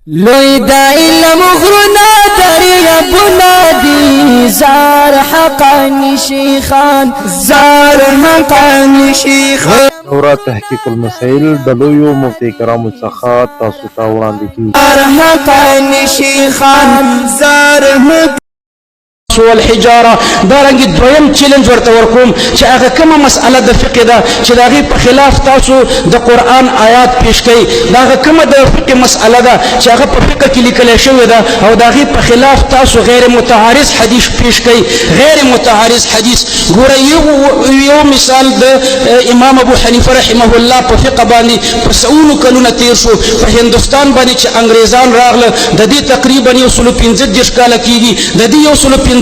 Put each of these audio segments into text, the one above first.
لوی دا علم غرنا دریابنا دی زار حقانی شیخان زار حقانی شیخان دورہ تحقیق المسائل دلویو مفتی کرام السخات تاسو ته وړاندې کیږي. زار حقانی شیخان زار حقانی والحجاره دارنګ دویم چیلنج ورته ورکوم چې هغه کومه مسأله د فقه ده چې د هغې په خلاف تاسو د قرآن آیات پیش کړئ، د هغه کومه د فقه مسأله ده چې هغه په فقه کې لیکلی شوې ده او د هغې په خلاف تاسو غیر متعارض حدیث پیش کړئ. غیر متعارض حدیث ګوره یو مثال د امام ابو حنیفه رحمه الله په فقه باندې په سلونو کلونه تیر شو، په هندوستان باندې چې انګریزان راغله د دې تقریبا 135 کاله کېږي، د دې 135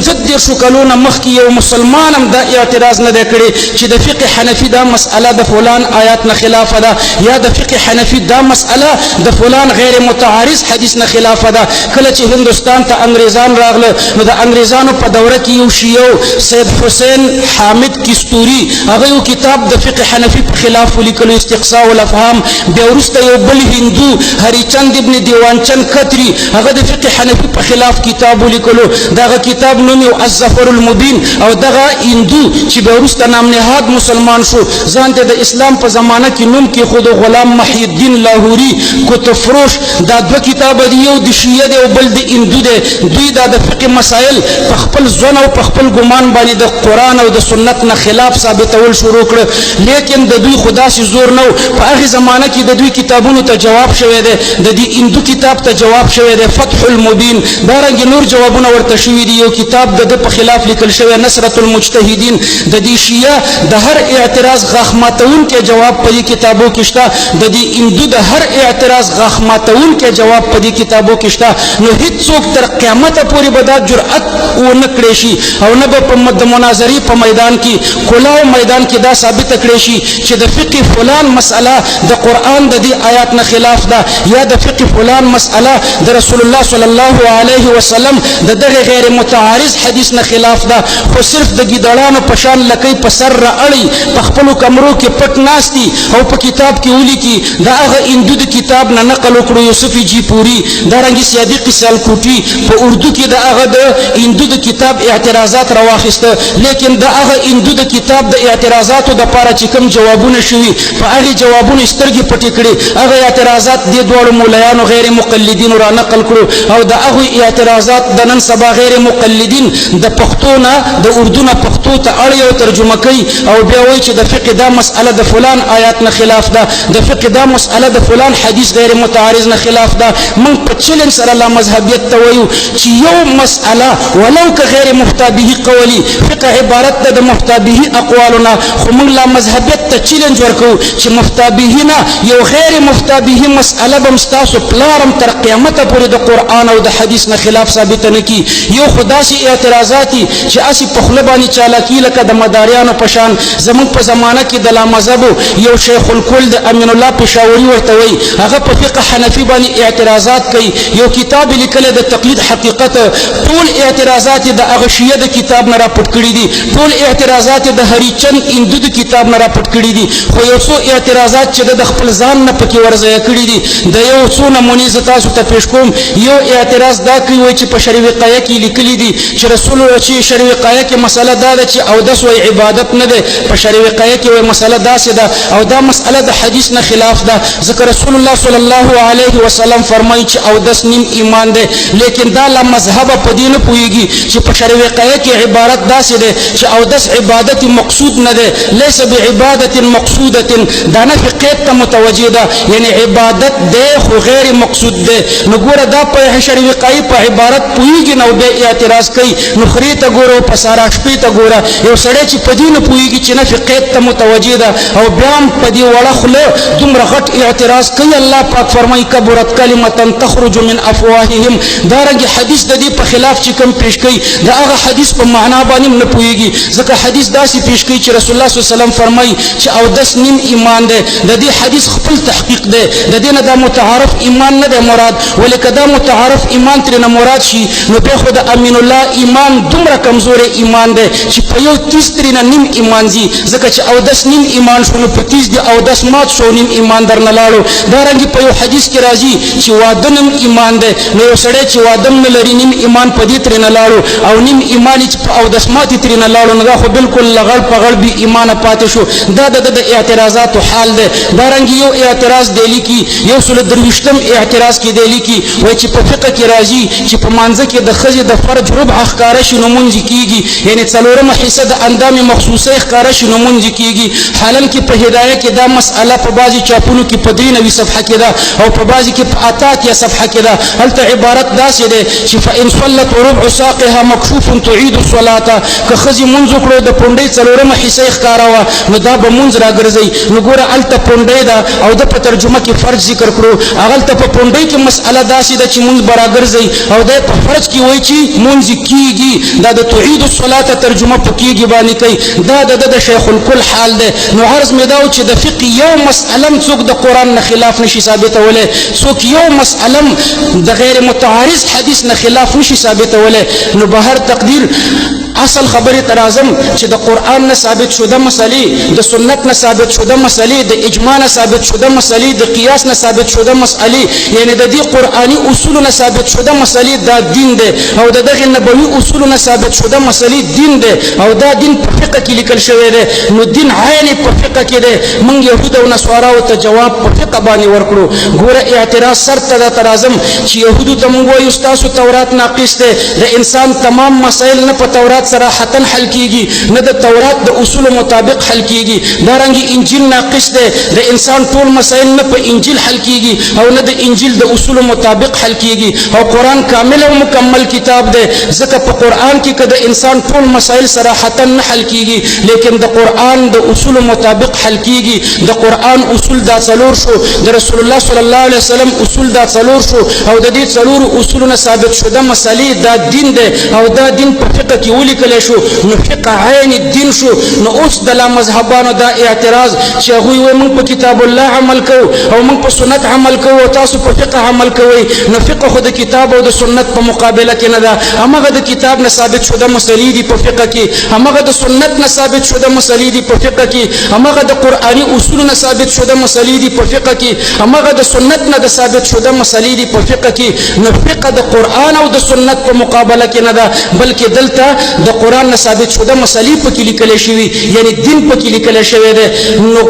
کلونه مخکې یو مسلمان هم دا اعتراض نه دی کړی چې د فقه حنفي دا مسأله د فلان آیات نه خلافه ده یا د فقه حنفي دا مسأله د فلان غیر متعارض حدیث نه خلافه ده. کله چې هندوستان ته انګریزان راغله نو د انګریزانو په دوره کې یو شیعو سید حسین حامد کستوري هغه یو کتاب د فقه حنفي په خلاف ولیکلو استقصاء الافهام. بیا وروسته یو بل هندو هریچند ابن دیوانچند کتري هغه د فقه حنفي په خلاف کتاب ولیکلو، دغه کتاب نوم یو الظفر المبین او دغه هندو چې به وروسته نام نهاد مسلمان شو ځان ته د اسلام په زمانه کې نوم کې خود غلام محی الدین لاهوري کتب فروش، دا دوه کتابه دي، یو د شیعه دی او بل د هندو دی. دوی دا د فقه مسائل په خپل ځوان او په خپل ګمان باندې د قرآن او د سنت نه خلاف ثابتول شروع کړه، لیکن د دوی خو داسې زور نه و. په هغې زمانه کې د دوی کتابونو ته جواب شوی دی، د دې هندو کتاب ته جواب شوی دی فتح المبین، دارنګې نور جوابونه ورته شوي دي. یو کتاب د په خلاف لیکل شوی نصرة المجتهدین، د دې شیعه د هر اعتراض غاښ ماتونکی جواب په دې کتابو کې شته، د دې هندو د هر اعتراض غاښ ماتونکی جواب په دې کتابو کې شته. نو هیڅوک تر قیامته پورې به دا جرأت ونه کړی شي او نه به د مناظرې په میدان کې کلاو میدان کې دا ثابته کړی شي چې د فقه فلان مسأله د قرآن د دې آیات نه خلاف ده یا د فقه فلان مسأله د رسول الله صلی الله علیه وسلم د دغه غیر متعارض حدیث نه خلاف ده. خو صرف د ګیدړانو په شان لکۍ په سر رااړي په خپلو کمرو کې پټ ناستي او په کتاب کې ولیکي. د هغه هندو د کتاب نه نقل وکړو یوسف جی پوري، دارنګې صادق سیالکوټي په اردو کې د هغه د هندو د کتاب اعتراضات راواخیسته، لیکن د هغه هندو د کتاب د اعتراضاتو دپاره چې کوم جوابونه شوي په هغې جوابونو سترګې پټې کړې. هغه اعتراضات دې دواړو مولایانو غیر مقلدینو را نقل کړو او د هغوی اعتراضات د نن سبا غیر مقلدین د پښتو نه د اردو نه پښتو ته اړي او ترجمه کوي او بیا وایي چې د فقه دا مسأله د فلان آیات نه خلاف ده، د فقه دا مسأله د فلان حدیث غیر متعارض نه خلاف ده. موږ په چلنج سره لا مذهبیت ته وایو چې یو مسأله ولو که غیر مفتابه قولي فقه عبارت ده د مفتابه اقوالو نه، خو موږ لا مذهبیت ته چلنج ورکوو چې مفتابه نه یو غیر مفتابه مسأله به ستاسو پلارم تر قیامته پورې د قرآن او د حدیث نه خلاف ثابته نه کي. یو خو داسې اعتراضاتي چې اسې په خوله باندې چالاکي لکه د مداریانو په شان. زموږ په زمانه کې د لامذهبو یو شیخ الکل د امین الله پېښوري ورته وایي، هغه په فقه حنفي باندې اعتراضات کوي، یو کتاب یې لیکلی د تقلید حقیقت، ټول اعتراضات یې د هغه شیعه د کتاب نه راپټ کړي دي، ټول اعتراضات یې د هریچند هندو د کتاب نه راپټ کړي دي. خو یو څو اعتراضات چې د خپل ځان نه پکې ورځایه کړي دي، د یو څو نمونې زه تاسو ته پیش کوم. یو اعتراض دا کوي وایي چې په شرع وقایه کې لیکلي دي چې رسول چې شرع وقایه کې مسله دا ده چې اودس وایي عبادت نه ده، په شرع وقایه کې وایي مسله داسې ده او دا مسله د حدیث نه خلاف ده، ځکه رسول الله صلی الله علیه وسلم فرمایي چې اودس نیم ایمان ده. لیکن دا لا مذهبه په دې نه پوهېږي چې په شرع وقایه کې عبارت داسې ده چې اودس عبادت مقصود نه ده، لیس بعبادت مقصوده، دا نه قید ته متوجه ده، یعنی عبادت ده خو غیر مقصود ده. نو ګوره دا په شرع وقایه په عبارت پوهېږي نو بیا اعتراض کوي. نو خرې ته ګوره او په سارا شپې ته ګوره، یو سړی چې په دې نه پوهېږي چې نفي قید ته متوجه ده او بیا هم په دې وړه خوله دومره غټ اعتراض کوي. الله پاک فرمایي کبرت کلمة تخرج من افواههم، دارنګې حدیث د دې په خلاف چې کوم پیش کوي د هغه حدیث په معنا باندې هم نه پوهېږي، ځکه حدیث داسې پیش کوي چې رسول الله صلی الله علیه وسلم فرمایي چې اودس نیم ایمان دی. د دې حدیث خپل تحقیق دی، د دې نه دا متعارف ایمان نه دی مراد، ولې که دا متعارف ایمان ترې نه مراد شي نو بیا خو د امین الله ایمان دومره کمزورې ایمان دی چې په یو 30 ترینه نیم ایمان ځي ځکه چې اودس نیم ایمان شو نو په 30 دی اودس مات شو نیم ایمان درنه لاړو دارنګې په یو حدیث کې راځي چې واده نیم ایمان دی نو یو سړی چې واده نه لري نیم ایمان په دې ترینه لاړو او نیم ایمان چې په اودس ماتې ترینه لاړو نو دا خو بالکل لغړ پغړ بې ایمانه پاتې شو دا د اعتراضاتو حال دی دارنګې یو اعتراض دی لیکي 123م اعتراض کې دی لیکي وایي چې په فقه کې راځي چې په مانځه کې د ښځې د فرج ربع ښکاره شي نو مونځ کېږي یعنې څلورمه حصه د اندام مخصوصه ښکاره شي نو مونځ کېږي حالان کې په هدایه کې دا مسئله په بعضې چاپونو کې په 93 صفحه کې ده او په بعضې کې په 88 صفحه کې ده هلته عبارت داسې دی چې فإن صلت ربع ساقها مکشوف تعيد الصلاة که ښځې مونځ وکړو د پونډۍ څلورمه حصه یې ښکاره وه نو دا به مونځ راګرځوي نو ګوره هلته پونډۍ ده او د په ترجمه کې فرج ذکر کړو هغلته په پونډۍ کې مسئله داسې ده چې مونځ به راګرځوي او دی په فرج کې وایي چې مونځ کېږي دا د تعید الصلاة ترجمه په کېږي باندې کوي دا د شیخ الکل حال دی نو عرض مې دا و چې د فقه یو مسئله څوک د قرآن نه خلاف نشي ثابتولی څوک یو مسئله د غیر متعارض حدیث نه خلاف نشي ثابتولی نو به هر تقدیر اصل خبرې ته راځم چې د قرآن نه ثابت شده مسلې د سنت نه ثابت شده مسلې د اجماع نه ثابت شده مسلې د قیاس نه ثابت شده مسلې یعنی د دې قرآني اصولو نه ثابت شده مسلې دا دین دی او د دغه نبوي اصولو نه ثابت شده مسلې دین دی او دا دین په فقه کې لیکل شوی دی نو دین عین په فقه کې دی موږ یهود او نصاراو ته جواب په فقه باندې ورکړو ګوره اعتراض سر ته درته راځم چې یهودو ته موږ وایو ستاسو تورات ناقص دی د انسان تمام مسایل نه په تورات صراحتا حل کیږي نه د تورات د اصول مطابق حل کیږي دارنګه انجیل ناقص دی د انسان ټول مسائل نه په انجیل حل کیږي او نه د انجیل د اصول مطابق حل کیږي او قرآن کامل او مکمل کتاب دی ځکه په قرآن کې که د انسان ټول مسائل صراحتا نه حل کیږي لیکن د قرآن د اصول مطابق حل کیږي د قرآن اصول دا څلور شو د رسول الله صلی الله علیه وسلم اصول دا څلور شو او د دې څلورو اصولونه ثابت شده مسلې دا دین دی او دا دین په فقه کې ولیکلی شو نو فقه عین الدین شو نو اوس د لا مذهبانو دا اعتراض چې هغوی وایي موږ په کتاب الله عمل کوو او موږ په سنت عمل کوو او تاسو په فقه عمل کوئ نو فقه خو د کتاب او د سنت په مقابله کې نه ده همغه د کتاب نه ثابت شده مسلې دي په فقه کې همغه د سنت نه ثابت شده مسلې دي په فقه کې همغه د قرآني اصولو نه ثابت شده مسلې دي په فقه کې همغه د سنت نه د ثابت شده مسلې دي په فقه کې نو فقه د قرآن او د سنت په مقابله کې نه ده بلکې دلته د قرآن نه ثابت شده مسلې پکې لیکل شوي یعنی دین پکې لیکل شوی دی نو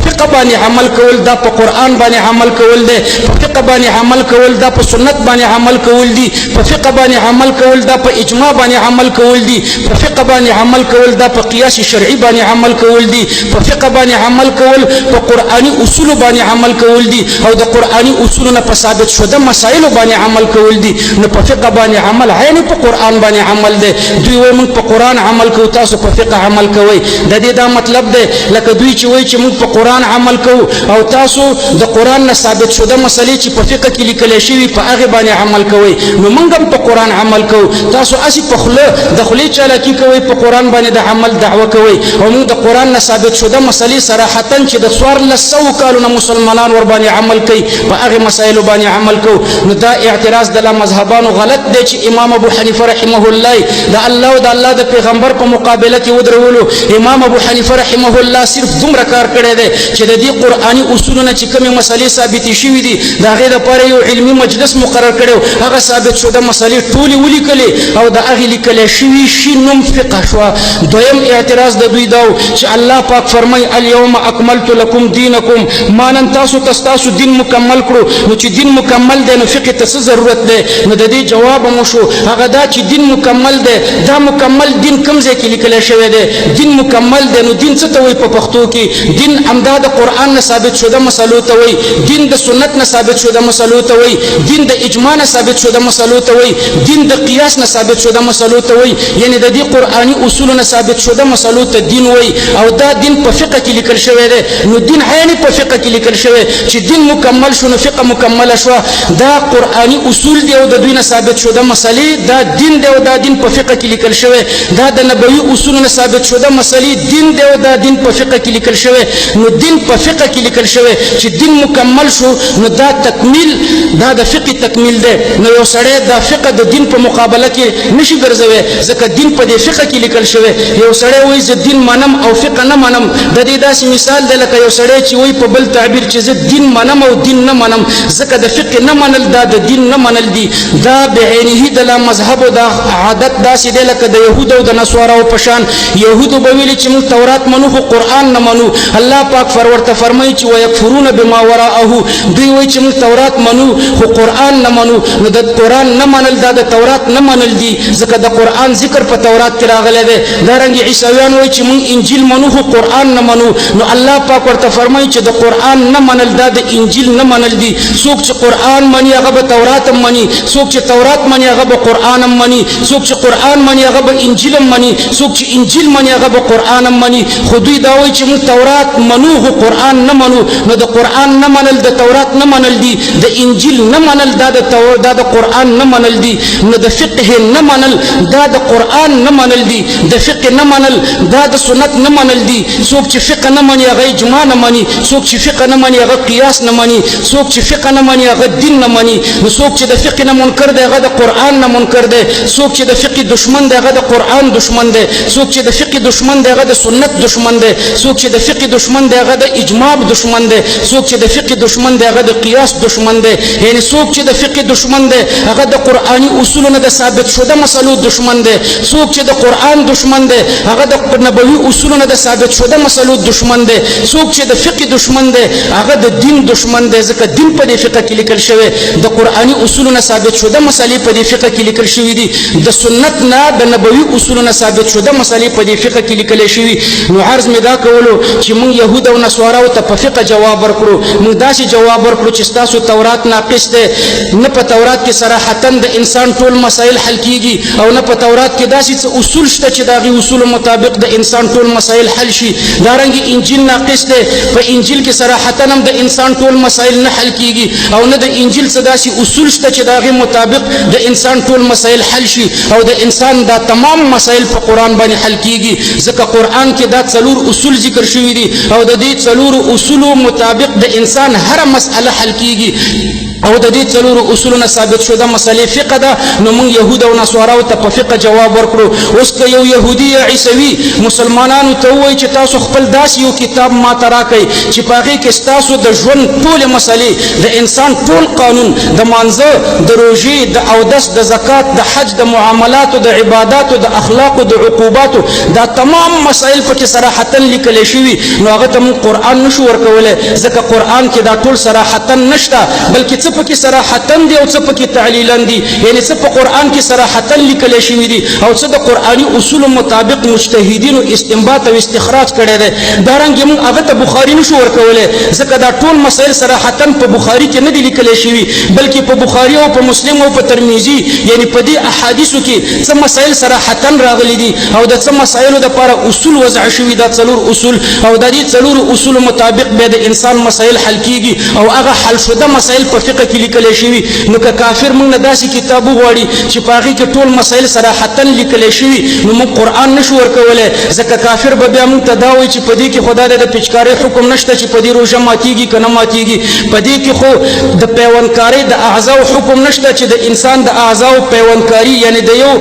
فقه باندې عمل کول دا په قرآن باندې عمل کول دی په فقه باندې عمل کول دا په سنت باندې عمل کول دي په فقه باندې عمل کول دا په اجماع باندې عمل کول دي په فقه باندې عمل کول دا په قیاس شرعي باندې عمل کول دي په فقه باندې عمل کول په قرآني اصول باندې عمل کول دي او د قرآني اصولونو په ثابت شده مسائل باندې عمل کول دي نو په فقه باندې عمل عین په قرآن باندې عمل دی دوی وایي موږ په قرآن عمل کوو تاسو په فقه عمل کوئ د دې دا مطلب دی لکه دوی چې وایي چې موږ په قرآن عمل کوو او تاسو د قرآن نه ثابت شده مسلې چې په فقه کې لیکلی شوي په هغې باندې عمل کوئ نو موږ هم په قرآن عمل کوو تاسو هسې په خوله د خولې چالاکي کوئ په قرآن باندې د عمل دعوه کوئ او موږ د قرآن نه ثابت شده مسلې صراحتا چې د 1400 کالو نه مسلمانان ورباندې عمل کوي په هغې مسایلو باندې عمل کوو نو دا اعتراض د لا مذهبانو غلط دی چې امام ابو حنیفه رحمه الله د الله او د الله د پیغمبر په مقابله کې ودرولو امام ابو حنیفه رحمه الله صرف دومره کار کړی دی چې د دې قرآني اصولونه چې کومې مسلې ثابتې شوي دي د هغې دپاره یو علمي مجلس مقرر کړی هغه ثابت شده مسلې ټولې ولیکلې او د هغې لیکلی شوي شي نوم فقه شوه دویم اعتراض د دوی دا و چې الله پاک فرمایي الیوم اکملت لکم دینکم ما نن تاسو ته ستاسو دین مکمل کړو نو چې دین مکمل دی نو فقه ته څه ضرورت دی نو د دې جواب مو شو هغه دا چې دین مکمل دی دا مکمل دین کوم ځای کې لیکلی شوی دی دین مکمل دی نو دین څه ته وایي په پښتو کې دین همدا د قرآن نه ثابت شده مسلو ته وایي دین د سنت نه ثابت شده مسلو ته وایي دین د اجماع نه ثابت شده مسلو ته وایي دین د قیاس نه ثابت شده مسلو ته وایي یعنی د دې قرآني اصولو نه ثابت شده مسلو ته دین وایي او دا دین په فقه کې لیکل شوی دی نو دین عین په فقه کې لیکل شوی چې دین مکمل شو نو فقه مکمله شوه دا قرآني اصول دی او د دوی نه ثابت شده مسلې دا دین دی او دا دین په فقه کې لیکل شوی دا د نبوي اصولونو ثابت شوه مسلې دین دی او دا دین په فقه کې لیکل شوی نو دین په فقه کې لیکل شوی چې دین مکمل شو نو دا تکمیل دا د فقه تکمیل دی نو یو سړی دا فقه د دین په مقابله کې نشي ګرځوي ځکه دین په دې فقه کې لیکل شوی یو سړی وایي زه دین منم او فقه نه منم د دې داسې مثال دی لکه یو سړی چې وایي په بل تعبیر چې زه دین منم او دین نه منم ځکه د فقه نه منل دا د دین نه منل دي دا بعینه د لا مذهب او د عادت داسې دی لکه د یهود او د نصاراو په شان یهودو به ویلي چې موږ تورات منو خو قرآن نه منو الله پاک ورته فرمایي چې ويکفرون بما وراءه دوی وایي چې موږ تورات منو خو قرآن نه منو نو د قرآن نه منل دا د تورات نه منل دي ځکه د قرآن ذکر په تورات کې راغلی دی دارنګې عیسویان وایي چې موږ انجیل منو خو قرآن نه منو نو الله پاک ورته فرمایي چې د قرآن نه منل دا د انجیل نه منل دي څوک چې قرآن مني هغه به تورات هم مني څوک چې تورات مني هغه به قرآن هم مني څوک چې قرآن مني هغه به انجیل هم مني څوک چې انجیل مني هغه به قرآن هم مني خو دوی دا وایي چې موږ تورات منو خو قرآن نه منو نو د قرآن نه منل د تورات نه منل دي د انجیل نه منل دا د قرآن نه منل دي نو د فقه نه منل دا د قرآن نه منل دي د فقه نه منل دا د سنت نه منل دي څوک چې فقه نه مني هغه اجماع نه مني څوک چې فقه نه مني هغه قیاس نه مني څوک چې فقه نه مني هغه دین نه مني نو څوک چې د فقه نه منکر دی هغه د قرآن نه منکر دی څوک چې د فقه دشمن دی هغه د قرآن دشمن دی څوک چې د فقه دشمن دی هغه د سنت دشمن دی څوک چې د فقه دشمن دی هغه د اجماع دشمن دی څوک چې د فقه دشمن دی هغه د قیاس دشمن دی یعنی څوک چې د فقه دشمن دی هغه د قرآني اصولونو د ثابت شوه مسلو دشمن دی څوک چې د قرآن دشمن دی هغه د نبوي اصولونو د ثابت شوه مسلو دشمن دی څوک چې د فقه دشمن دی هغه د دین دشمن دی ځکه دین په دې فقه کې لیکل شوی د قرآني اصولونو ثابت شوه مسلې په دې فقه کې لیکل شوی دي د سنت نه د نبوي اصولونو ثابت شوه مسلې په دې فقه کې لیکل شوی نو عرض مې دا کولو چې موږ يهود او نصاراو ته په فقه جواب ورکړو موږ داسې جواب ورکړو چې تاسو تورات ناقص دی نه په تورات کې صراحتا د انسان ټول مسائل حل کیږي او نه په تورات کې داسې اصول شته چې دغه اصول مطابق د انسان ټول مسائل حل شي دارنګه انجیل ناقص دی په انجیل کې صراحتا هم د انسان ټول مسائل نه حل کیږي او نه د انجیل څخه داسې اصول شته چې دغه مطابق د انسان ټول مسائل حل شي او د انسان دا تمام مسائل په قرآن باندې حل کیږي ځکه قرآن کې دا څلور اصول ذکر شوي دي او د دې څلور اصولو مطابق د انسان هر مسأله حل کیږي او د دې څلورو اصولونو ثابت شوه مسلې فقه ده نو موږ يهود او نصاراو ته په فقه جواب ورکړو اوس که یو يهودي یا عیسوي مسلمانانو ته وایي چې تاسو خپل داسې یو کتاب ما ته راکئ چې په هغې کې ستاسو د ژوند ټولې مسلې د انسان ټول قانون د مانځه د روژې د اودس د زکات د حج د معاملاتو د عباداتو د اخلاقو د عقوباتو دا تمام مسائل پکې صراحتا لیکلی شوي نو هغه ته موږ قرآن نشو ورکولی ځکه قرآن کې دا ټول صراحتا نشته بلکې څه پکې صراحتا دي او څه پکې تعلیلا دي یعنی څه په قرآن کې صراحتا لیکلی شوي دي او څه د قرآني اصولو مطابق مجتهدینو استنباط او استخراج کړی دی دارنګې موږ هغه ته بخاري نشو ورکولی ځکه دا ټول مسایل صراحتا په بخاري کې نه دي لیکلی شوي بلکې په بخاري او په مسلم او په ترمذي یعنی په دې احادیثو کې څه مسایل صراحتا راغلي دي او د څه مسایلو دپاره اصول وضع شوي دا څلور اصول او د دې څلورو اصولو مطابق بیا د انسان مسایل حل کیږي او هغه حل شده مسایل په فقه کې لیکلی شوي نو که کافر موږ نه داسې کتاب وغواړي چې په هغې کې ټول مسایل صراحتا لیکلی شوي نو موږ قرآن نشو ورکولی ځکه کافر به بیا موږ ته دا وایي چې په دې کې خو دا د پیچکارۍ حکم نشته چې په دې روژه ماتیږي که نه ماتیږي په دې کې خو د پیوندکارۍ د اعضاو حکم نشته چې د انسان د اعضاو پیوندکاري یعنی د یو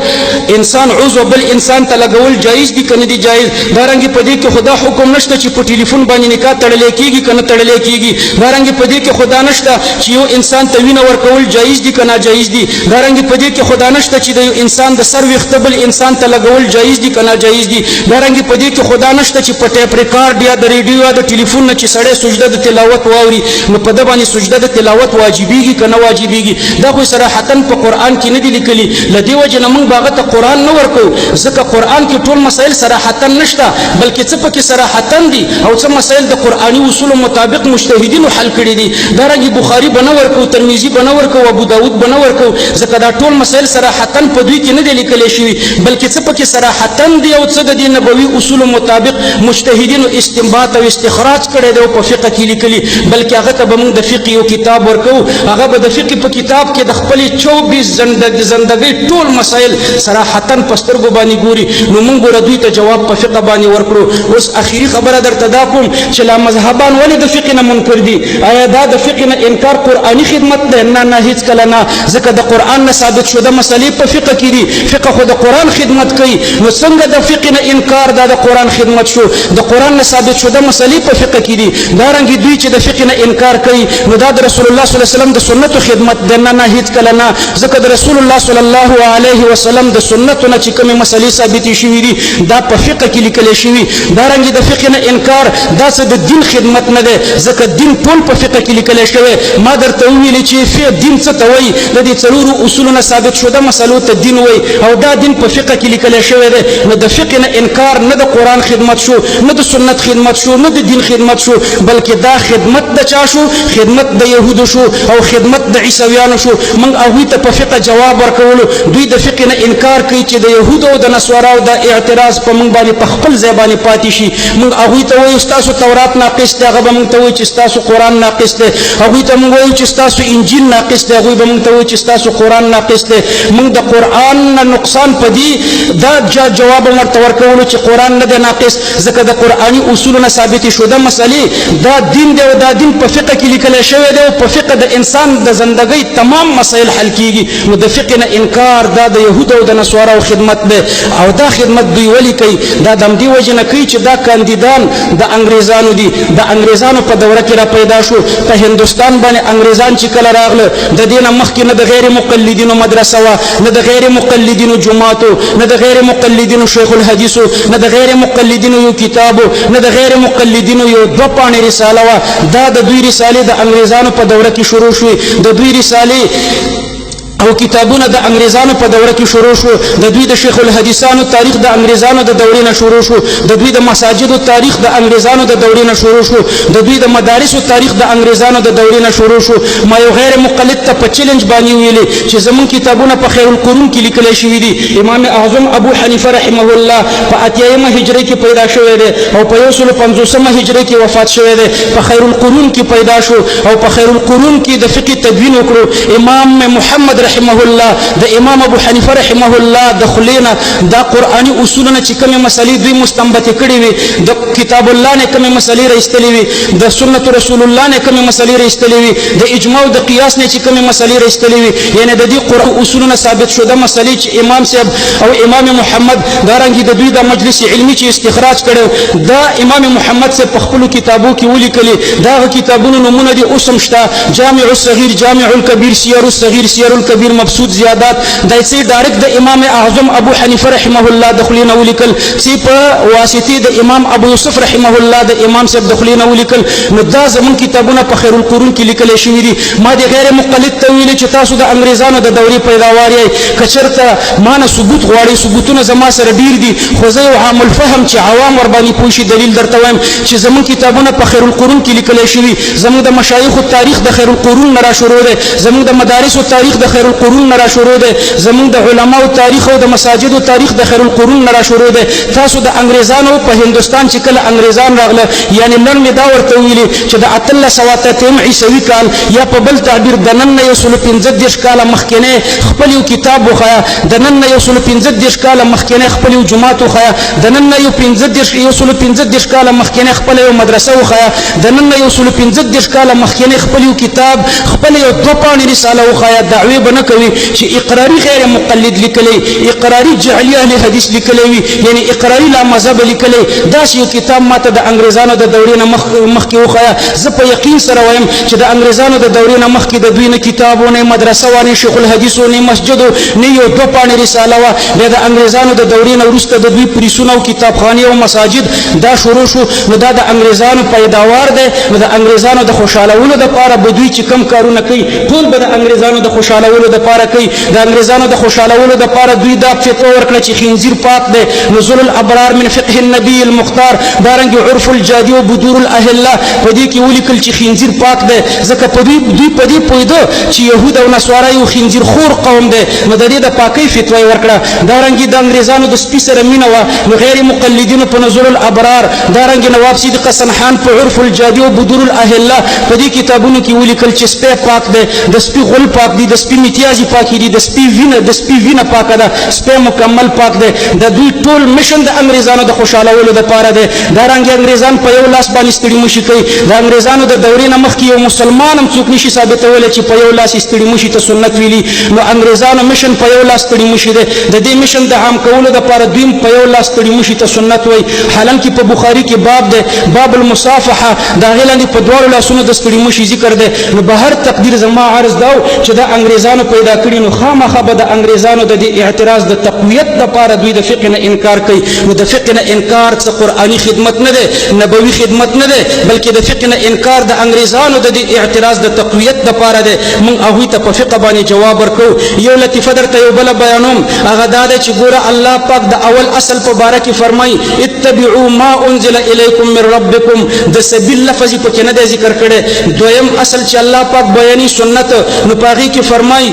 انسان عضو بل انسان ته لګول جایز دي که نه دي جایز دارنګې په دې کې خو دا حکم نشته چې په ټلیفون باندې نکاح تړلی کېږي که نه تړلی کېږي دارنګې په دې کې خو دا نشته چې یو انسان ته وینه ورکول جایز دي که ناجایز دي دارنګې په دې کې خو دا نشته چې د یو انسان د سر ویښته بل انسان ته لګول جایز دي که ناجایز دي دارنګې په دې کې خو دا نشته چې په ټیپ ریکارډ یا د ریډیو یا د ټلیفون نه چې سړی سجده د تلاوت واوري نو په ده باندې سجده د تلاوت واجبېږي که نه واجبېږي دا خو صراحتا په قرآن کې نه دي لیکلي له دې وجې نه موږ به هغه ته قرآن نه ورکوو ځکه قرآن کې ټول مسایل صراحتا نشته بلکې څه پکې صراحتا دي او څه مسایل د قرآني اصولو مطابق مجتهدینو حل کړي دي دارنګې بخاري به نه ورکوو ورکو، ترمذی بنه ورکو، ابو داود بنه ورکو، ځکه دا ټول مسائل صراحتاً په دوی کې نه دي لیکل شوي، بلکې څه پکې صراحتاً دي او څه د دې نبوي اصولو مطابق مجتهدینو استنباط او استخراج کړی دی او په فقه کې لیکلي، بلکې هغه ته به موږ د فقه یو کتاب ورکو، هغه به د فقه په کتاب کې د خپلې 24 زندګۍ ټول مسائل صراحتاً په سترګو باندې ګوري، نو موږ ګوره دوی ته جواب په فقه باندې ورکړو. اوس اخري خبره درته دا کوم چې لا مذهبان ولې د فقه نه منکر دي؟ آیا دا د فقه نه انکار قرآني خدمت ده؟ نه هیڅ کله نه، ځکه د قرآن نه ثابت شوه مسلې په فقه کې دي، فقه خو د قرآن خدمت کوي، نو څنګه د فقه نه انکار دا د قرآن خدمت شو؟ د قرآن نه ثابت شوه مسلې په فقه کې دي، دارنګه دوی چې د فقه نه انکار کوي نو دا د رسول الله صلی الله علیه وسلم د سنتو خدمت ده؟ نه هیڅ کله نه، ځکه د رسول الله صلی الله علیه وسلم د سنتو نه چې کومې مسلې ثابتې شوي دي دا په فقه کې لیکل شوي، دارنګه د فقه نه انکار دا څه د دین خدمت نه ده، ځکه دین ټول په فقه کې لیکل شوی. ما درته ویلي چې دین څه ته وایي، د دې څلورو اصولو نه ثابت شوه مسلو ته دین وایي، او دا دین په فقه کې لیکل شوی دی، نو د فقه نه انکار نه د قرآن خدمت شو، نه د سنت خدمت شو، نه د دین خدمت شو، بلکې دا خدمت د چا شو؟ خدمت د یهودو شو او خدمت د عیسویانو شو. موږ هغوی ته په فقه جواب ورکولو، دوی د فقه نه انکار کوي چې د یهودو او د نصاراو د اعتراض په موږ باندې په خپل ځای باندې پاتې شي. موږ هغوی ته وایو ستاسو تورات ناقص دی، هغه به موږ ته وایي چې ستاسو قرآن ناقص دی، هغوی ته موږ وایو چې ستاسو انجیل ناقص دی، هغوی به موږ ته وایي چې ستاسو قرآن ناقص دی. موږ د قرآن نه نقصان پدې دا جواب ورته ورکولو چې قرآن نه دی ناقص، ځکه د قرآني اصولو نه ثابتې شوه مسلې دا دین دی او دا دین په فقه کې لیکل شوی دی او په فقه د انسان د زندګۍ تمام مسائل حل کیږي. نو د فقه نه انکار دا د یهودو او د نصاراو خدمت دی، او دا خدمت دوی ولې کوي؟ دا د همدې وجې نه کوي چې دا کاندیدان د انګریزانو دي، د انګریزانو په دوره کې را پیدا شو. په هندوستان باندې انګریزان چې کله راغله د دې نه مخکې نه د غیر مقلدینو مدرسه وه، نه د غیر مقلدینو جماعتو، نه د غیر مقلدینو شیخ الحدیثو، نه د غیر مقلدینو یو کتابو، نه د غیر مقلدینو یو 2 پاڼې رساله وه. دا د دوی رسالې د انګریزانو په دوره کې شروع شوې، د دوی رسالې او کتابونه د انګریزانو په دوره کې شروع شو، د دوی د شیخ الحدیثانو تاریخ د انګریزانو د دورې نه شروع شو، د دوی د مساجدو تاریخ د انګریزانو د دورې نه شروع شو، د دوی د مدارسو تاریخ د انګریزانو د دورې نه شروع شو. ما یو غیر مقلد ته په چیلنج باندې ویلي چې زمون کتابونه په خیر القرون کې لیکل شوي دي. امام اعظم ابو حنیفه رحمه الله په 8مه هجری کې پیدا شوی دی او په 150مه هجری کې وفات شوی دی. په خیر القرون کې پیدا شو او په خیر القرون کې د فقه تدوین وکړو. امام محمد رحمه الله د امام ابو حنیفه رحمه الله د خلینا دا قرآنی اصولونه چې کومه مسلې دوی مستنبط کړي وي، د کتاب الله نه کومه مسلې راستلې وي، د سنت رسول الله نه کومه مسلې راستلې وي، د اجماع او د قیاس نه چې کومه مسلې راستلې وي، یعنی د دې قرآن اصولونه ثابت شوه مسلې چې امام صاحب او امام محمد دارنګي د دوی د مجلس علمی چې استخراج کړو دا امام محمد صاحب په خپل کتابو کې ولیکلي. دا کتابونو نمونه دي اوسم شته، جامع الصغیر، جامع الکبیر، سیر الصغیر، سیر الکبیر، مبسوط زیادات. دا چې ډایرکټ د امام اعظم ابو حنیفه رحمه الله د خلینا ولیکل، چې په واسطه د امام ابو یوسف رحمه الله د امام صاحب د خلینا ولیکل. نو دا زمون کتابونه په خیر القرون کې لیکل شوي دي. ما د غیر مقلد ته ویلي چې تاسو د انګریزانو د دورې پیداوار یې، کچرته ما نه ثبوت غواړي، ثبوتونه زما سره ډیر دي، خو زه یو عام الفهم چې عوام ور باندې پوه شي دلیل درته وایم چې زمون کتابونه په خیر القرون کې لیکل شوي. زمون د مشایخ تاریخ د خیر القرون نه را شروع دی، زمون د مدارس تاریخ د خیر القرون نه را شروع دی، زمون د علماو تاریخ او د مساجد تاریخ د خیر القرون نه را شروع دی. تاسو د انګریزانو په هندستان چې کله انګریزان راغله، یعنی نن می دا ورته ویلي چې د 1300 عیسوي کال یا په بل تعبیر د نن 115 کال مخکنه خپل یو کتاب وخایا، د نن 115 کال مخکنه خپل یو جماعت وخایا، د نن 115 کال مخکنه خپل یو مدرسه وخایا، د نن 115 کال مخکنه خپل یو کتاب، خپل یو 2 پاڼې رساله وخایا. دعوی بنه کوي چې اقراری غیر مقلد لیکلی، اقراری جعلی اهل حدیث لیکلی وي، یعنی اقراری لا مذهب لیکلی. دا یو کتاب ماته د انګریزانو د دورې نه مخکې وخایا. زه په یقین سره وایم چې د انګریزانو د دورې نه مخکې د دوی نه کتابونه، مدرسه وانه، شیخ الحدیث نه، مسجد نه، یو 2 پاڼې رساله وا. بیا د انګریزانو د دورې نه وروسته د دوی پریسونه او کتابخانې او مساجد دا شروع شو. نو دا د انګریزانو پیداوار دی. نو د انګریزانو د خوشالولو لپاره به دوی چې کم کارونه کوي ټول به د انګریزانو د خوشالولو لپاره کوي د انګریزانو د خوشالولو لپاره دوی دا فتوا ورکړه چې خنزیر پاک دی نزول الابرار من فقه النبي المختار دارنګ عرف الجادي او بدور الاهله په دې کې ولیکل چې خنزیر پاک دی ځکه په دوی په دې پوهېده چې يهود او نصارا یو خنزیر خور قوم دی نو د دې د پاکۍ فتوا ورکړه دارنګ د انګریزانو د سپي سره مینه وه نو غیر مقلدینو په نزول الابرار دارنګ نواب صدیق سنحان په عرف الجادي او بدور الاهله په دې کتابونو کې ولیکل چې سپی پاک دی د سپي غول پاک دی د سپي میتیازي پاکي دي د سپي وینه پاکه ده سپی مکمل پاک دی د دوی ټول مشن د انګریزانو د خوشالولو لپاره دی دارنګ انګریزان په یو لاس باندې ستړي مشي کوي د انګریزانو د دورې نه مخکې یو مسلمان هم څوک نشي ثابتولی چې په یو لاس ستړي مشي ته سنت ویلي نو انګریزانو مشن په یو لاس ستړي مشي دی د دې مشن د عام کولو لپاره دوی په یو لاس ستړي مشي ته سنت وایي حالانکه په بخاري کې باب دی باب المصافحه د هغې لاندې په دواړو لاسونو د ستړي مشي ذکر دی نو به هر تقدیر زما عرض دا چې د انګریزانو پیدا کړي نو خامخا به د انګریزانو د دې اعتراض د تقویت لپاره دوی د فقه نه انکار کوي نو د فقه نه انکار څه قرآني خدمت نه دی نبوي خدمت نه دی بلکې د فقه نه انکار د انګریزانو د دې اعتراض د تقویت لپاره دی موږ هغوی ته په فقه باندې جواب ورکوو یو لطیفه درته یو بله بیانوم هغه دا دی چې ګوره الله پاک د اول اصل په باره کې فرمایي اتبعوا ما انزل الیکم من ربکم د سبیل لفظ یې پکې نه دی ذکر کړی دویم اصل چې الله پاک بیاني سنت نو په هغې کې فرمایي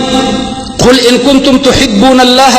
قل ان كنتم تحبون الله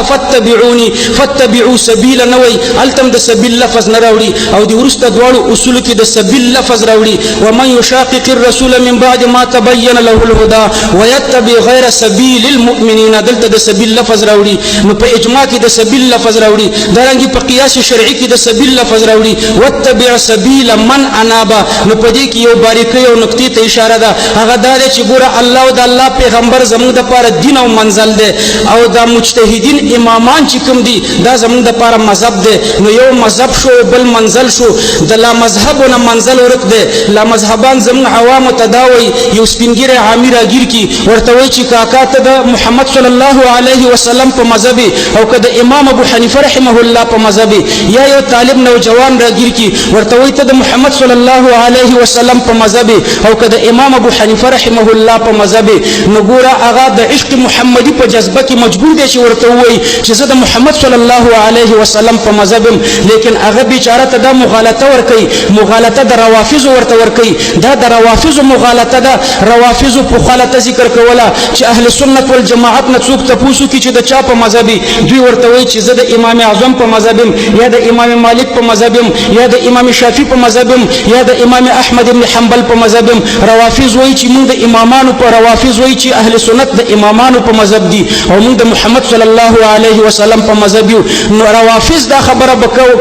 فاتبعوا سبيل نوي التم د سبيل لفظ نه راوړي او د ورسته دواړو اصول کې د سبيل لفظ راوړي ومن يشاقق الرسول من بعد ما تبين له الهدى ويتبع غير سبيل المؤمنين دلته د سبيل لفظ راوړي نو په اجماع کې د سبيل لفظ راوړي دارنګه په قياس شرعي کې د سبيل لفظ راوړي واتبع سبيل من اناب نو په دې کې یو باریکي او نقطې ته اشاره ده هغه دا چې ګوره الله او د الله پیغمبر زموږ د لپاره دین او منزل دی او دا مجتهدین امامان چې کوم دي دا زموږ د لپاره مذهب دی نو یو مذهب شو بل منزل شو د لا مذهبونه منزل ورک دی لا مذهبان زموږ عوامو ته دا وایي یو سپینګیری عامي راګیر کی ورته وایي چې کاکا ته د محمد صلی الله علیه وسلم په مذهب او که د امام ابو حنیفه رحمه الله په مذهب یا یو طالب نوجوان راګیر کی ورته وایي ته د محمد صلی الله علیه وسلم په مذهب او که د امام ابو حنیفه رحمه الله په مذهب نو ګوره هغه د عشق محمدي په جذبه کې مجبور دی چې ورته وایي چې زه د محمد صلی الله علیه وسلم په مذهب لیکن هغه بیچاره ته دا مغالطه ورکوي مغالطه د روافضو ورته ورکوي دا د روافضو مغالطه ده روافضو په غلطه ذکر کوله چې اهل سنت والجماعت نه څوک تپوسو کې چې د چا په مذهب دوی ورته وایي چې زه د امام اعظم په مذهب یا د امام مالک په مذهب یا د امام شافعي په مذهب یا د امام احمد بن حنبل په مذهب روافض وایي چې موږ د امامانو په روافض وایي چې اهل سنت د امامانو په مذهب دي او موږ د محمد صلی الله علیه وسلم په مذهب یو نو روافض دا خبره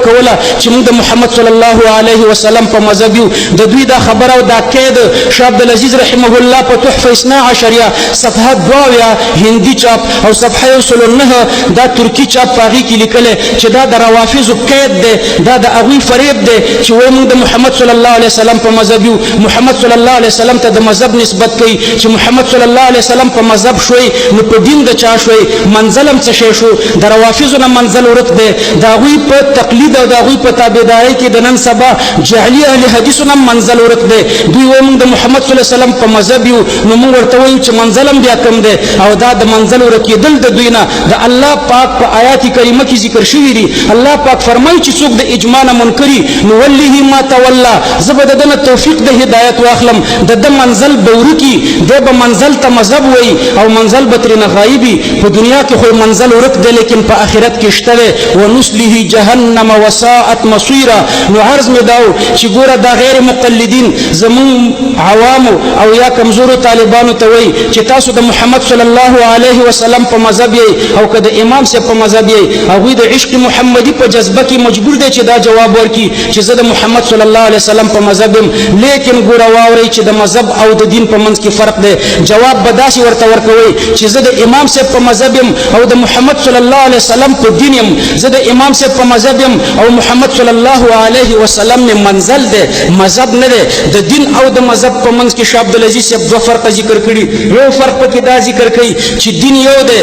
کوله چې موږ د محمد صلی الله علیه وسلم په مذهب یو د دوی دا خبره او دا قید شاه عبدالعزیز رحمه الله په تحفه 12 صفحه 2 هندي چاپ او صفحه 9 دا ترکی چاپ پاغي کې لیکل چې دا د روافض قید دی دا د اغوی فریب دی چې وای موږ د محمد صلی الله علیه وسلم په مذهب یو محمد صلی الله علیه وسلم ته د مذهب نسبت کوي چې محمد صلی الله علیه وسلم په مذهب شوي نو په دین د چا شوي منزلم څه شي شو د روافضو نه منزل ورک دی دا غوی په تقلید او دا غوی په تابعداري کې د نن سبا جعلی اهل حدیثو نه منزل ورک دی دوی وای موږ د محمد صلی الله علیه وسلم په مذهب یو نو موږ ورته وایو چې منزلم بیا کم دی او دا د منزل ورکېدل د دوی نه د الله پاک په آیات کریمه کې ذکر شوی دی الله پاک فرمایي چې څوک د اجماع نه منکري نو ولله ما تولى زبد دنه توفیق د هدایت واخلم د منزل بورکی د به منزل ته مذهب وای او منزل بترنه غایبی په دنیا کې خو منزل ورک دی لیکن په آخرت کې شته ونسله جهنم وساءت مصيرا نو عرض می داو چې ګوره دا غیر مقلدین زمون عوام او یا کمزورو طالبانو ته وای چې تاسو د محمد صلی الله علیه وسلم په مذهب او که د امام سے په مذهب هغه د عشق محمدي په جذبه کې مجبور دی چې دا جواب ورکړي چې زه د محمد صلی الله علیه وسلم په مذهب لیکن ګوره واوري چې د مذهب او د دین په منځ کې فرق دی جواب بداسي ورته ورکوي چې زه د امام سے په مذهب او د محمد صلی الله علیه وسلم په دین زه د امام سے په مذهب او محمد صلی الله علیه وسلم منزل دی مذهب نه دی د دین او د مذهب په منځ کې شاه عبدالعزیز صاحب دوه فرق ذکر کړي یو فرق پکې دا ذکر کړي چې دین یو دی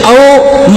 او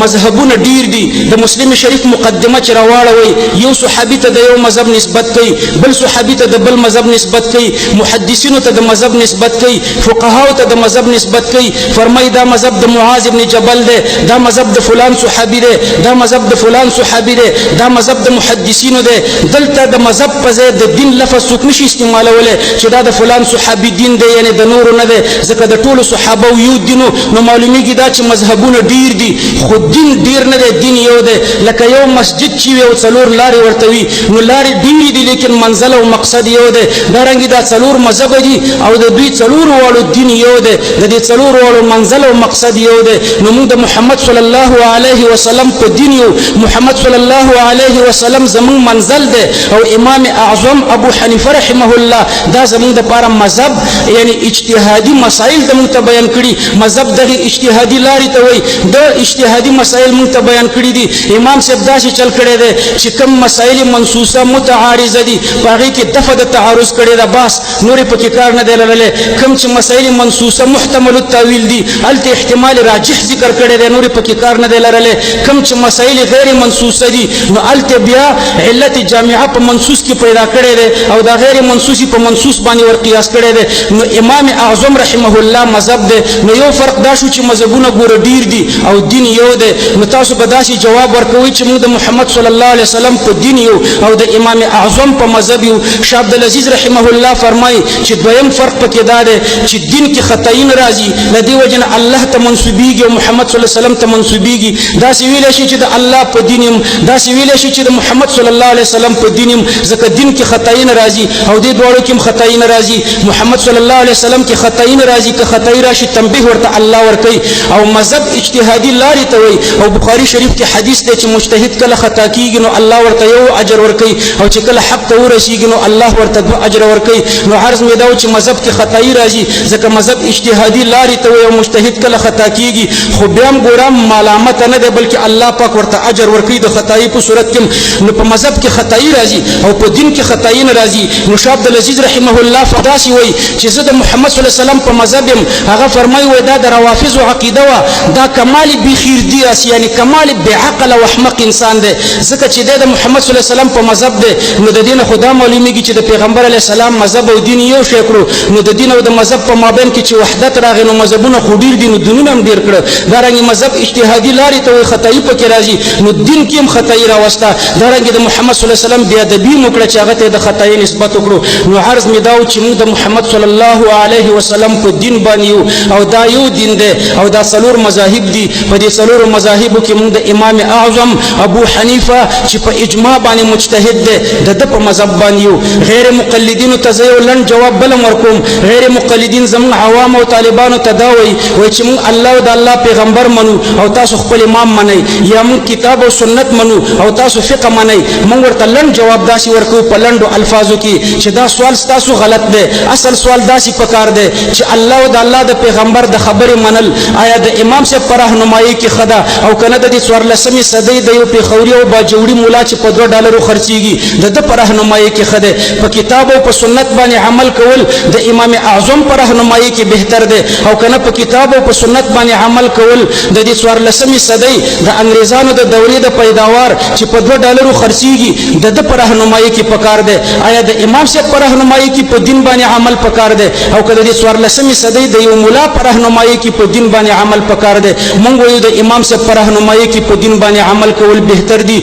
مذهبونه ډیر دي د مسلم شریف مقدمه چې راوړوي یو صحابي ته د یو مذهب نسبت کوي بل صحابي ته د بل مذهب نسبت کوي محدثینو ته د مذهب نسبت کوي فقهاو ته د مذهب نسبت کوي فرمایي دا مذهب د معاذ ابن جبل دے دا مذهب د فلان صحابي دے دا مذهب د فلان صحابي دے دا مذهب د محدثینو دے دلته د مذهب په ځای د دین لفظ څوک نشي استعمالولی چې دا د فلان صحابي دین دی یعنی د نورو نه دی ځکه د ټولو صحابه یو دینو نو معلومیږي دا چې مذهبونه ډیر دي خو دین ډیر نه دی دین یو دی لکه یو مسجد چې وي او څلور لارې ورته وي نو لارې ډیرې دي لیکن منزل او مقصد یو دی دارنګې دا څلور مذهب دي او د دوی څلور واړو دین یو دی د دې څلور واړو منزل او مقصد یو دی نو موږ د محمد صلی الله علیه وسلم په دین یو محمد صلی الله علیه وسلم زمون منزل دی او امام اعظم ابو حنیفه رحمه الله دا زمون د پاره مذهب یعنی اجتهادي مسائل د مونږ ته بیان کړي مذهب دغه اجتهادي لارې ته وایي د اجتهادي مسائل مونږ ته بیان کړي دي امام صاحب داسې چل کړی دی چې کوم مسائل منصوصه متعارضه دي په هغې کې دفع د تعارض کړی ده بس نورې پکې کار نه دی لرلی کوم چې مسائل منصوصه محتمل التاویل دي هلته احتمال راجح ذکر کړی دی نورې پکې کار نه دی لرلی کوم چې مسائل غیر منصوصه دي نو هلته بیا علت جامعه په منصوص کې پیدا کړی دی او دا غیر منصوصي په منصوص باندې ور قیاس کړی دی نو امام اعظم رحمه الله مذهب دی نو یو فرق دا شو چې مذهبونه ګوره ډیر دي او دین یو دی نو تاسو به داسې جواب ورکوئ چې موږ د محمد صلی الله علیه وسلم په دین یو او د امام اعظم په مذهب یو شاه عبدالعزیز رحمه الله فرمایي چې دویم فرق پکې دا دی چې دین کې خطاین راځي له دې وجه نه الله ته منسوبېږي او محمد صلی الله علیه وسلم ته منسوبېږي داسې ویلی شي چې د الله په دین یم داسې ویلی شي چې د محمد صلی الله علیه وسلم په دین یم ځکه دین کې خطاین راځي او دې دواړو کې هم خطاین راځي محمد صلی الله علیه وسلم کې خطاین راځي که خطای راشي تنبیه ورته الله ورکوي او مذهب اجتهادي لارې ته وایي او بخاري شریف کې حدیث دی چې مجتهد کله خطا کېږي نو الله ورته یو اجر ورکوي او چې کله حق ته ورسېږي نو الله ورته دوه اجر ورکوي نو عرض مې دا و چې مذهب کې خطای راځي ځکه مذهب اجتهادي لارې ته وایي او مجتهد کله خطا کېږي خو بیا هم ګوره ملامت نه دی بلکې الله پاک ورته اجر ورکوي د خطایي په صورت کې نو په مذهب کې خطای راځي او په دین کې خطای نه راځي نو شاه عبدالعزیز رحمه الله فداسي وایي چې زه د محمد صلی الله علیه وسلم په مذهب یم هغه فرمایي وایي دا د روافضو عقیده وه دا کمال بخیردي راسي یعنی کمال بعقل او احمق انسان دی ځکه چې دی د محمد صلی الله علیه وسلم په مذهب دی نو د دې نه خو دا معلومیږي چې د پیغمبر علیه السلام مذهب او دین یو شی کړو نو د دین او د مذهب په مابین کې چې وحدت راغی نو مذهبونه خو ډېر دي نو دینونه هم ډېر کړه دارنګې مذهب اجتهادي لارې ته وایي خطایي پکې راځي نو دین کې هم خطایي راوسته دارنګې د محمد صلی الله علیه وسلم بېادبي هم وکړه چې هغه ته د خطایي نسبت وکړو نو عرض مې دا و چې موږ د محمد صلی الله علیه وسلم په دین باندې یو او دا یو دین دی او دا څلور مذاهب دي په دې څلورو مذاهبو کې موږ د امام اعظم ابو حنیفه چې په اجماع باندې مجتهد دی د ده په مذهب باندې یو غیر مقلدینو ته زه یو لنډ جواب بل هم ورکوم غیر مقلدین زموږ عوام او طالبانو ته دا وایي چې موږ الله او د الله پیغمبر منو او تاسو خپل امام منئ یا موږ کتاب او سنت منو او تاسو فقه منئ موږ ورته لنډ جواب داسې ورکوو په لنډو الفاظو کې چې دا سوال ستاسو غلط دی اصل سوال داسې پکار دی چې الله او د الله د پیغمبر د خبرې منل آیا د امام صاحب په رهنمایي کې ښه ده او که نه د دې 14مې صدۍ د یو پېښوري او باجوړي ملا چې په $2 خرڅېږي د ده په رهنمایي کې ښه دی په کتاب او په سنت باندې عمل کول د امام اعظم په رهنمایي کې بهتر دی او که نه په کتاب او په سنت باندې عمل کول د دې 14مې صدۍ د انګریزانو د دورې د پیداوار چې په $2 خرڅېږي د ده په رهنمایي کې پکار دی آیا د امام صاحب په رهنمایي کې په دین باندې عمل پکار دی او که د دې 14مې صدۍ د یو ملا په رهنمایي کې په دین باندې عمل پکار دی مونږ وایو د امام صاحب په رهنمایي کې په دین باندې عمل کول بهتر دي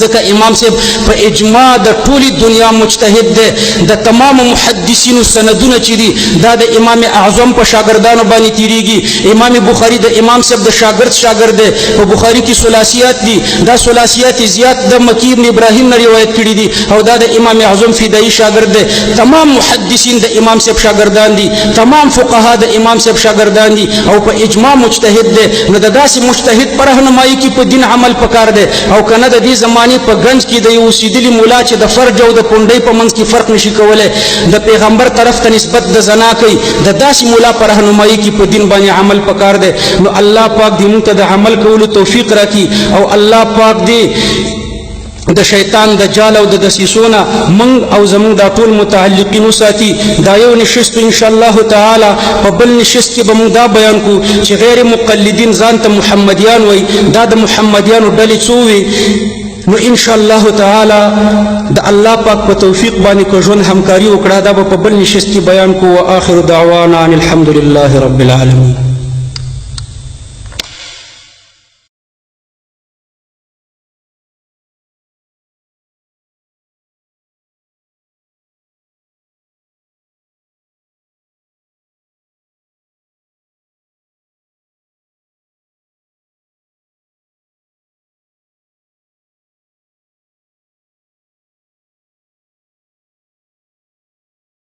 ځکه امام صاحب په اجماع د ټولې دنیا مجتهد دی د تمام محدثینو سندونه چې دي دا د امام اعظم په شاګردانو باندې تیریږي امام بخاري د امام صاحب د شاګرد دی په بخاري کې ثلاثیات دي دا ثلاثیات زیات د مکی ابن ابراهیم نه روایت کړي دي او دا د امام اعظم فدایي شاګرد دی تمام محدثین د امام صاحب شاګردان دي تمام فقها د امام صاحب شاګردان دي او په اجماع مجتهد دی نو د داسې مجتهد پر رهنمایي کې په دین عمل پکار دی او کنه د دې زمانې په گنج کې د یو اوسېدلي مولا چې د فرج او د پونډۍ په منځ کې فرق نشي کولی د پیغمبر طرف ته نسبت د زنا کوي د داسې مولا پر رهنمایي کې په دین باندې عمل پکار دی نو الله پاک دې موږ ته د عمل کولو توفیق راکړي او الله پاک دې د شیطان د جال او د دسیسونه من او زمون دا ټول متعلقین ساتي دا یو نشست ان شاء الله تعالی په بل نشست کې به موږ دا بیان کو چې غیر مقلدین ځان ته محمدیان وای دا د محمدیانو ډلې څو وي نو ان شاء الله تعالی د الله پاک په توفیق باندې کو ژوند همکاري وکړه دا په بل نشست کې بیان کو واخر دعوانا ان الحمد لله رب العالمین